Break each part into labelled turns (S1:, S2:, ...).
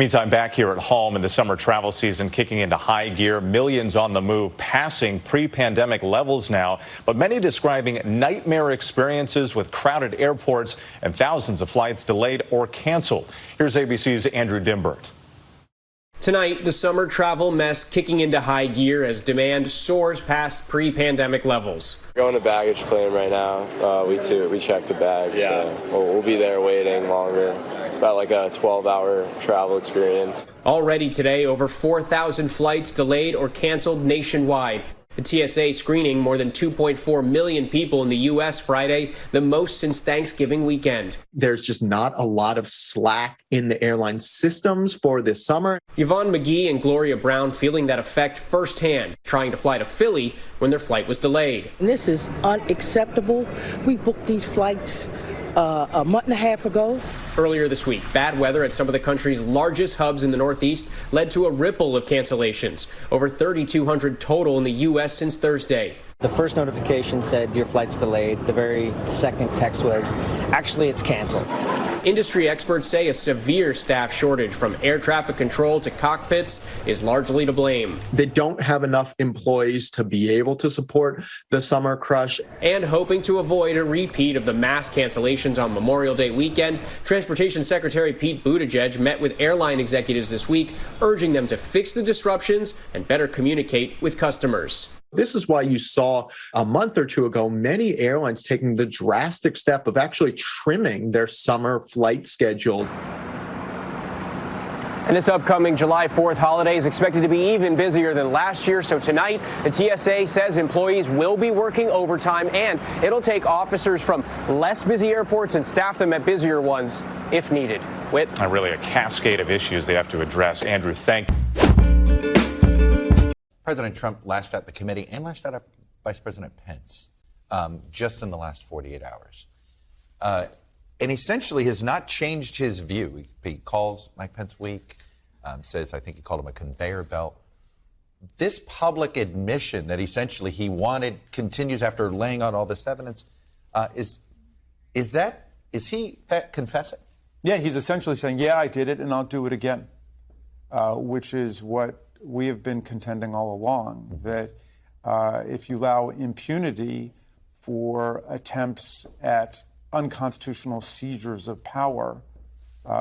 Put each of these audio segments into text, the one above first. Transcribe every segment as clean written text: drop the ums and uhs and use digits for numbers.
S1: Meantime, back here at home in the summer travel season kicking into high gear, millions on the move, passing pre-pandemic levels now, but many describing nightmare experiences with crowded airports and thousands of flights delayed or canceled. Here's ABC's Andrew Dimbert.
S2: Tonight, the summer travel mess kicking into high gear as demand soars past pre-pandemic levels.
S3: Going to baggage claim right now. We checked the bags.
S2: Yeah.
S3: So we'll be there waiting longer. About like a 12-hour travel experience.
S2: Already today, over 4,000 flights delayed or canceled nationwide. The TSA screening more than 2.4 million people in the U.S. Friday, the most since Thanksgiving weekend.
S4: There's just not a lot of slack in the airline systems for this summer.
S2: Yvonne McGee and Gloria Brown feeling that effect firsthand, trying to fly to Philly when their flight was delayed.
S5: This is unacceptable. We booked these flights a month and a half ago.
S2: Earlier this week, bad weather at some of the country's largest hubs in the Northeast led to a ripple of cancellations. Over 3,200 total in the U.S. since Thursday.
S6: The first notification said your flight's delayed. The very second text was, actually, it's canceled.
S2: Industry experts say a severe staff shortage from air traffic control to cockpits is largely to blame.
S4: They don't have enough employees to be able to support the summer crush.
S2: And hoping to avoid a repeat of the mass cancellations on Memorial Day weekend, Transportation Secretary Pete Buttigieg met with airline executives this week, urging them to fix the disruptions and better communicate with customers.
S4: This is why you saw a month or two ago many airlines taking the drastic step of actually trimming their summer flight schedules.
S2: And this upcoming July 4th holiday is expected to be even busier than last year. So tonight, the TSA says employees will be working overtime, and it'll take officers from less busy airports and staff them at busier ones if needed. Whit?
S1: Really a cascade of issues they have to address. Andrew, thank you.
S7: President Trump lashed out the committee and lashed out Vice President Pence just in the last 48 hours. And essentially has not changed his view. He calls Mike Pence weak, says, I think he called him a conveyor belt. This public admission that essentially he wanted continues after laying out all this evidence. Is he confessing?
S8: Yeah, he's essentially saying, yeah, I did it and I'll do it again, which is what we have been contending all along, that if you allow impunity for attempts at unconstitutional seizures of power,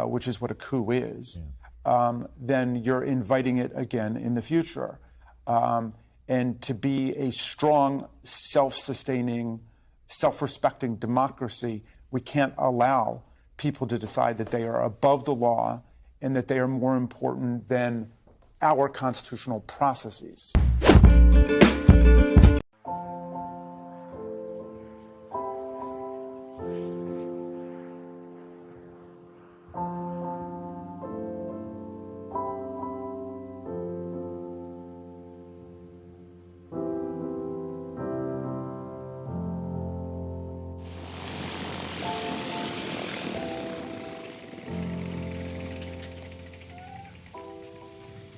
S8: which is what a coup is, then you're inviting it again in the future. And to be a strong, self-sustaining, self-respecting democracy, we can't allow people to decide that they are above the law and that they are more important than our constitutional processes.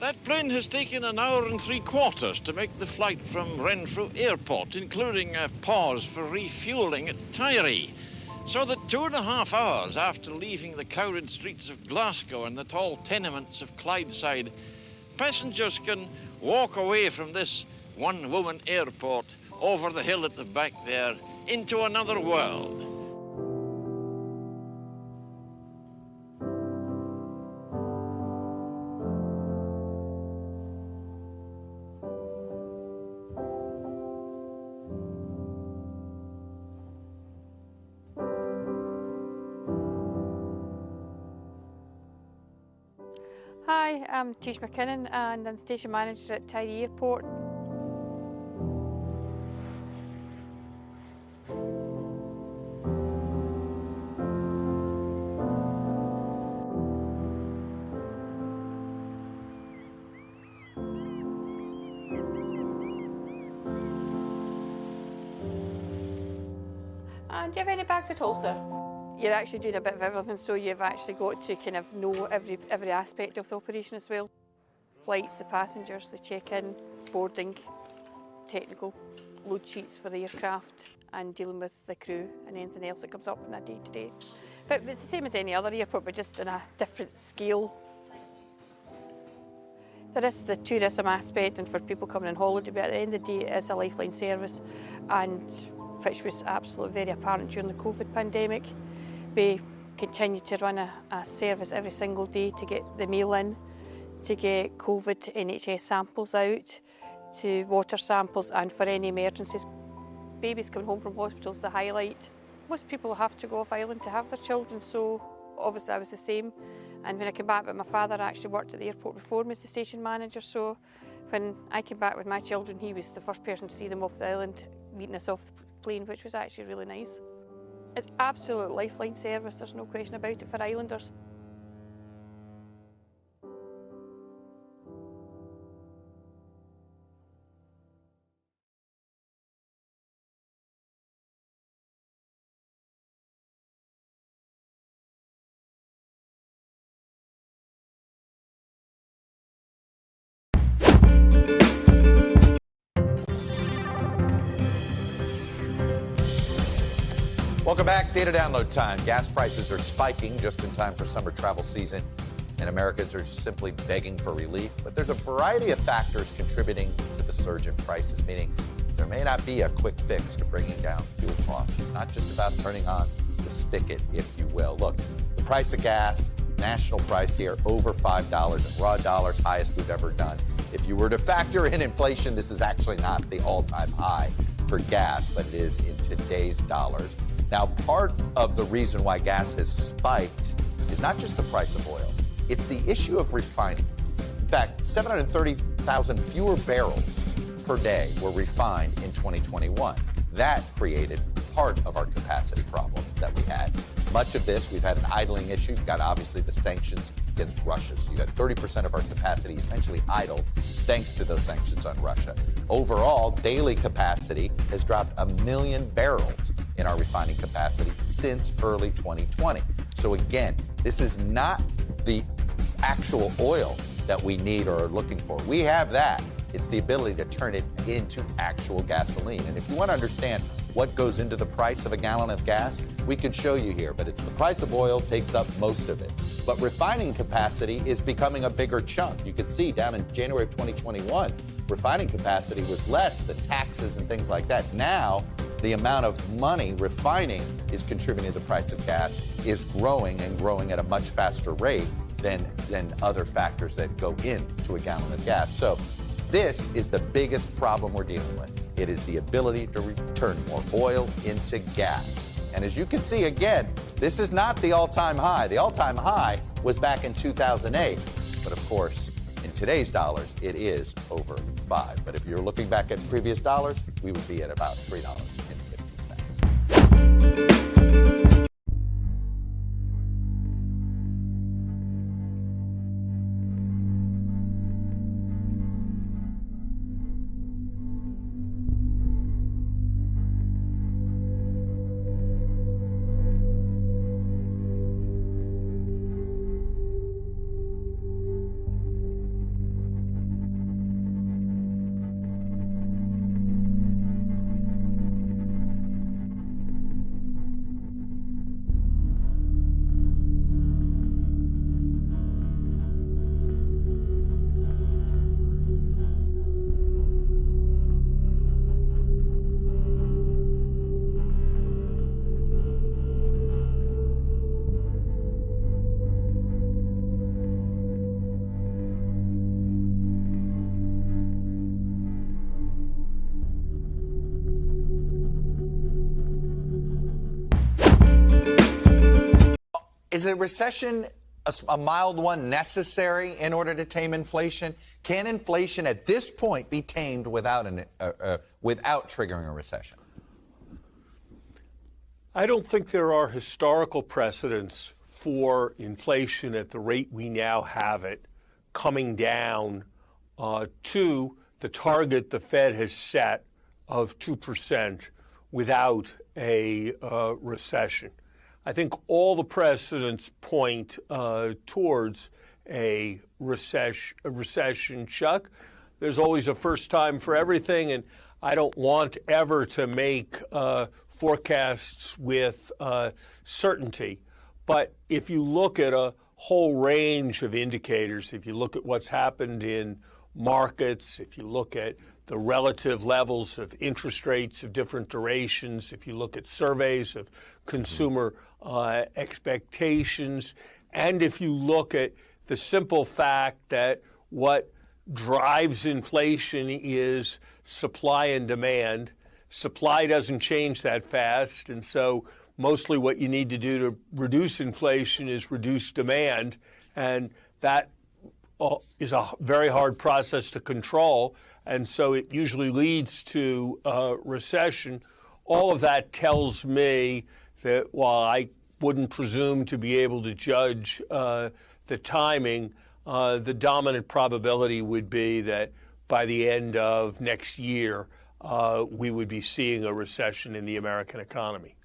S9: That plane has taken an hour and 3/4 to make the flight from Renfrew Airport, including a pause for refueling at Tyree. So that 2.5 hours after leaving the crowded streets of Glasgow and the tall tenements of Clydeside, passengers can walk away from this one-woman airport over the hill at the back there into another world.
S10: Hi, I'm Tish McKinnon and I'm station manager at Tyree Airport. And do you have any bags at all, sir? You're actually doing a bit of everything, so you've actually got to kind of know every aspect of the operation as well. Flights, the passengers, the check-in, boarding, technical, load sheets for the aircraft, and dealing with the crew and anything else that comes up on a day-to-day. But it's the same as any other airport, but just on a different scale. There is the tourism aspect and for people coming on holiday, but at the end of the day it is a lifeline service, and which was absolutely very apparent during the COVID pandemic. We continue to run a service every single day to get the mail in, to get COVID NHS samples out, to water samples, and for any emergencies. Babies coming home from hospitals, the highlight. Most people have to go off island to have their children, so obviously I was the same. And when I came back, but my father actually worked at the airport before me as the station manager, so when I came back with my children, he was the first person to see them off the island, meeting us off the plane, which was actually really nice. It's absolute lifeline service, there's no question about it for islanders.
S7: Welcome back. Data download time. Gas prices are spiking just in time for summer travel season, and Americans are simply begging for relief. But there's a variety of factors contributing to the surge in prices, meaning there may not be a quick fix to bringing down fuel costs. It's not just about turning on the spigot, if you will. Look, the price of gas, national price here, over $5 in raw dollars, highest we've ever done. If you were to factor in inflation, this is actually not the all-time high for gas, but it is in today's dollars. Now, part of the reason why gas has spiked is not just the price of oil, it's the issue of refining. In fact, 730,000 fewer barrels per day were refined in 2021. That created part of our capacity problems that we had. Much of this, we've had an idling issue. You've got obviously the sanctions against Russia. So you got 30% of our capacity essentially idled thanks to those sanctions on Russia. Overall, daily capacity has dropped 1 million barrels in our refining capacity since early 2020. So again, this is not the actual oil that we need or are looking for. We have that. It's the ability to turn it into actual gasoline. And if you want to understand what goes into the price of a gallon of gas, we can show you here, but it's the price of oil takes up most of it. But refining capacity is becoming a bigger chunk. You can see down in January of 2021, refining capacity was less, the taxes and things like that. Now, the amount of money refining is contributing to the price of gas is growing and growing at a much faster rate than other factors that go into a gallon of gas. So this is the biggest problem we're dealing with. It is the ability to return more oil into gas. And as you can see, again, this is not the all-time high. The all-time high was back in 2008. But of course, in today's dollars, it is over $5. But if you're looking back at previous dollars, we would be at about $3.50. Is a recession, a mild one, necessary in order to tame inflation? Can inflation at this point be tamed without triggering a recession?
S11: I don't think there are historical precedents for inflation at the rate we now have it coming down to the target the Fed has set of 2% without a recession. I think all the precedents point towards a recession, Chuck. There's always a first time for everything, and I don't want ever to make forecasts with certainty. But if you look at a whole range of indicators. If you look at what's happened in markets, if you look at the relative levels of interest rates of different durations, if you look at surveys of consumer expectations, and if you look at the simple fact that what drives inflation is supply and demand. Supply doesn't change that fast, and so mostly what you need to do to reduce inflation is reduce demand, and that is a very hard process to control, and so it usually leads to recession. All of that tells me that while I wouldn't presume to be able to judge the timing, the dominant probability would be that by the end of next year, we would be seeing a recession in the American economy.